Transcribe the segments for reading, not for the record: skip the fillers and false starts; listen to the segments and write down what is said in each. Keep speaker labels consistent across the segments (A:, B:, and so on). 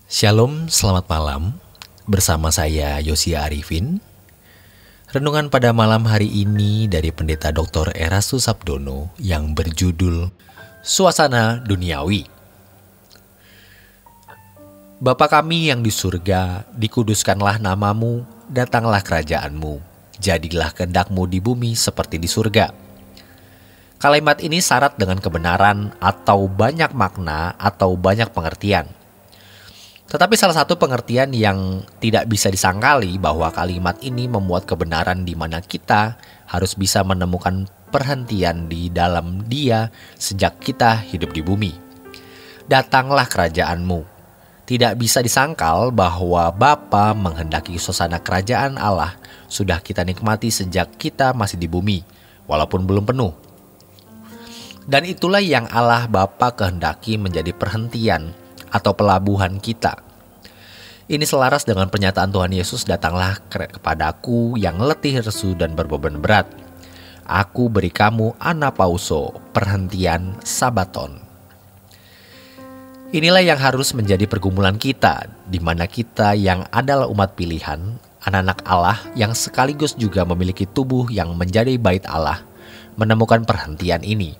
A: Shalom, selamat malam. Bersama saya Yosia Arifin. Renungan pada malam hari ini dari Pendeta Dr. Erastus Sabdono yang berjudul Suasana Duniawi. Bapa kami yang di surga, dikuduskanlah namamu, datanglah kerajaanmu, jadilah kehendakmu di bumi seperti di surga. Kalimat ini syarat dengan kebenaran atau banyak makna atau banyak pengertian. Tetapi salah satu pengertian yang tidak bisa disangkali bahwa kalimat ini memuat kebenaran di mana kita harus bisa menemukan perhentian di dalam Dia sejak kita hidup di bumi. Datanglah kerajaanmu. Tidak bisa disangkal bahwa Bapa menghendaki suasana kerajaan Allah sudah kita nikmati sejak kita masih di bumi, walaupun belum penuh. Dan itulah yang Allah Bapa kehendaki menjadi perhentian atau pelabuhan kita. Ini selaras dengan pernyataan Tuhan Yesus, datanglah kepadaku yang letih lesu dan berbeban berat. Aku beri kamu anapauso, perhentian sabaton. Inilah yang harus menjadi pergumulan kita, di mana kita yang adalah umat pilihan, anak-anak Allah yang sekaligus juga memiliki tubuh yang menjadi bait Allah, menemukan perhentian ini.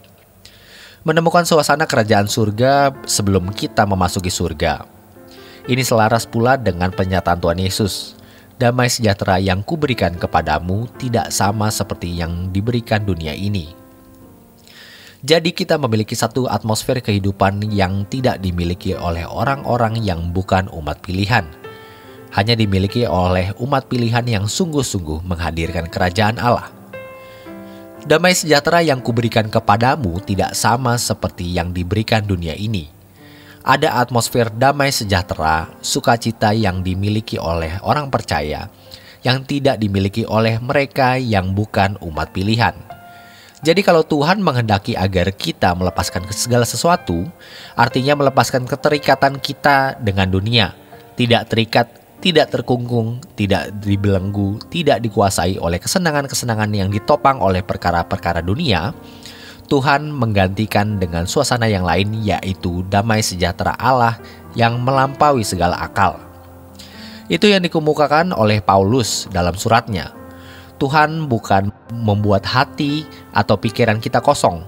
A: Menemukan suasana kerajaan surga sebelum kita memasuki surga. Ini selaras pula dengan pernyataan Tuhan Yesus. Damai sejahtera yang kuberikan kepadamu tidak sama seperti yang diberikan dunia ini. Jadi kita memiliki satu atmosfer kehidupan yang tidak dimiliki oleh orang-orang yang bukan umat pilihan. Hanya dimiliki oleh umat pilihan yang sungguh-sungguh menghadirkan kerajaan Allah. Damai sejahtera yang kuberikan kepadamu tidak sama seperti yang diberikan dunia ini. Ada atmosfer damai sejahtera, sukacita yang dimiliki oleh orang percaya, yang tidak dimiliki oleh mereka yang bukan umat pilihan. Jadi kalau Tuhan menghendaki agar kita melepaskan segala sesuatu, artinya melepaskan keterikatan kita dengan dunia, tidak terikat, tidak terkungkung, tidak dibelenggu, tidak dikuasai oleh kesenangan-kesenangan yang ditopang oleh perkara-perkara dunia. Tuhan menggantikan dengan suasana yang lain, yaitu damai sejahtera Allah yang melampaui segala akal. Itu yang dikemukakan oleh Paulus dalam suratnya. Tuhan bukan membuat hati atau pikiran kita kosong.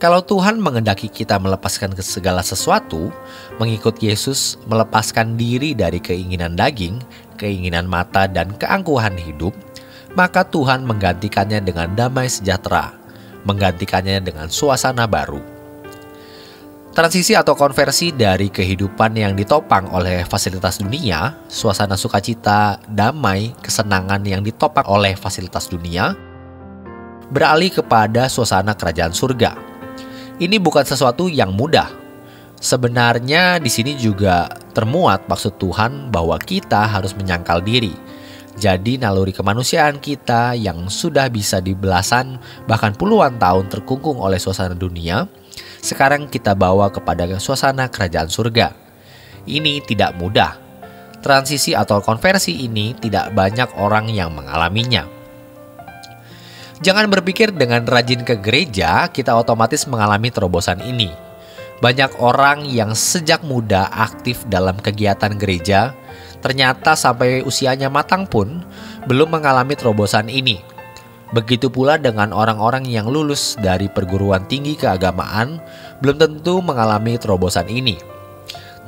A: Kalau Tuhan menghendaki kita melepaskan ke segala sesuatu, mengikut Yesus, melepaskan diri dari keinginan daging, keinginan mata, dan keangkuhan hidup, maka Tuhan menggantikannya dengan damai sejahtera, menggantikannya dengan suasana baru. Transisi atau konversi dari kehidupan yang ditopang oleh fasilitas dunia, suasana sukacita, damai, kesenangan yang ditopang oleh fasilitas dunia, beralih kepada suasana kerajaan surga. Ini bukan sesuatu yang mudah. Sebenarnya di sini juga termuat maksud Tuhan bahwa kita harus menyangkal diri. Jadi naluri kemanusiaan kita yang sudah bisa di belasan bahkan puluhan tahun terkungkung oleh suasana dunia, sekarang kita bawa kepada suasana kerajaan surga. Ini tidak mudah. Transisi atau konversi ini tidak banyak orang yang mengalaminya. Jangan berpikir dengan rajin ke gereja, kita otomatis mengalami terobosan ini. Banyak orang yang sejak muda aktif dalam kegiatan gereja, ternyata sampai usianya matang pun belum mengalami terobosan ini. Begitu pula dengan orang-orang yang lulus dari perguruan tinggi keagamaan, belum tentu mengalami terobosan ini.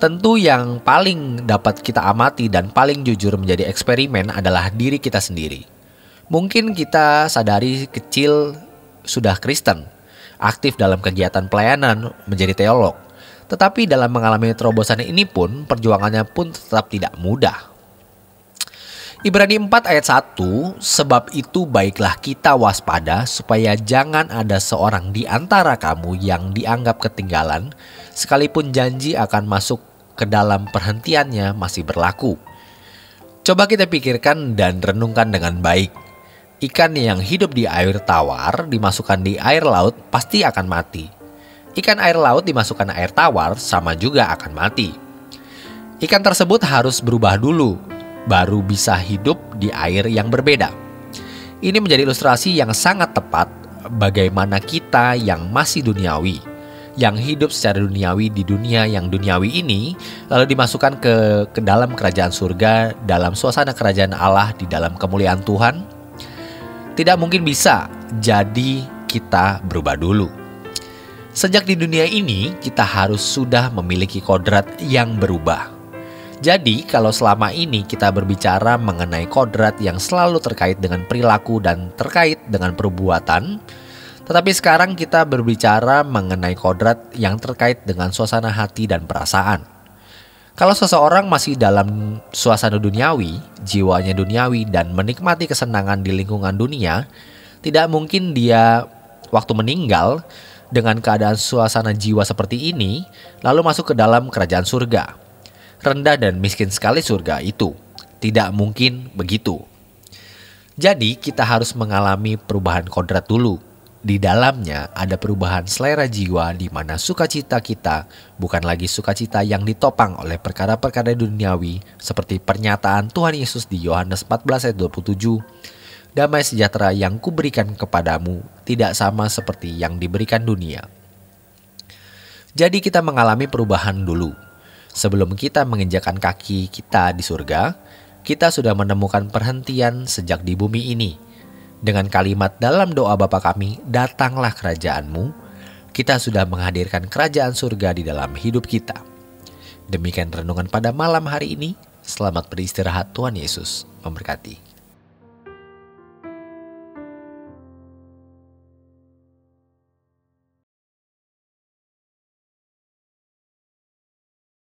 A: Tentu yang paling dapat kita amati dan paling jujur menjadi eksperimen adalah diri kita sendiri. Mungkin kita sadari kecil sudah Kristen, aktif dalam kegiatan pelayanan, menjadi teolog. Tetapi dalam mengalami terobosan ini pun, perjuangannya pun tetap tidak mudah. Ibrani 4 ayat 1, sebab itu baiklah kita waspada supaya jangan ada seorang di antara kamu yang dianggap ketinggalan, sekalipun janji akan masuk ke dalam perhentiannya masih berlaku. Coba kita pikirkan dan renungkan dengan baik. Ikan yang hidup di air tawar dimasukkan di air laut pasti akan mati. Ikan air laut dimasukkan air tawar sama juga akan mati. Ikan tersebut harus berubah dulu, baru bisa hidup di air yang berbeda. Ini menjadi ilustrasi yang sangat tepat bagaimana kita yang masih duniawi. yang hidup secara duniawi di dunia yang duniawi ini, lalu dimasukkan ke dalam kerajaan surga dalam suasana kerajaan Allah di dalam kemuliaan Tuhan? Tidak mungkin bisa, jadi kita berubah dulu. Sejak di dunia ini, kita harus sudah memiliki kodrat yang berubah. Jadi, kalau selama ini kita berbicara mengenai kodrat yang selalu terkait dengan perilaku dan terkait dengan perbuatan, tetapi sekarang kita berbicara mengenai kodrat yang terkait dengan suasana hati dan perasaan. Kalau seseorang masih dalam suasana duniawi, jiwanya duniawi dan menikmati kesenangan di lingkungan dunia, tidak mungkin dia waktu meninggal dengan keadaan suasana jiwa seperti ini, lalu masuk ke dalam kerajaan surga. Rendah dan miskin sekali surga itu. Tidak mungkin begitu. Jadi kita harus mengalami perubahan kodrat dulu. Di dalamnya ada perubahan selera jiwa di mana sukacita kita bukan lagi sukacita yang ditopang oleh perkara-perkara duniawi seperti pernyataan Tuhan Yesus di Yohanes 14 ayat 27. Damai sejahtera yang kuberikan kepadamu tidak sama seperti yang diberikan dunia. Jadi kita mengalami perubahan dulu. Sebelum kita menginjakan kaki kita di surga, kita sudah menemukan perhentian sejak di bumi ini. Dengan kalimat dalam doa Bapa kami, datanglah kerajaanmu, kita sudah menghadirkan kerajaan surga di dalam hidup kita. Demikian renungan pada malam hari ini. Selamat beristirahat, Tuhan Yesus memberkati.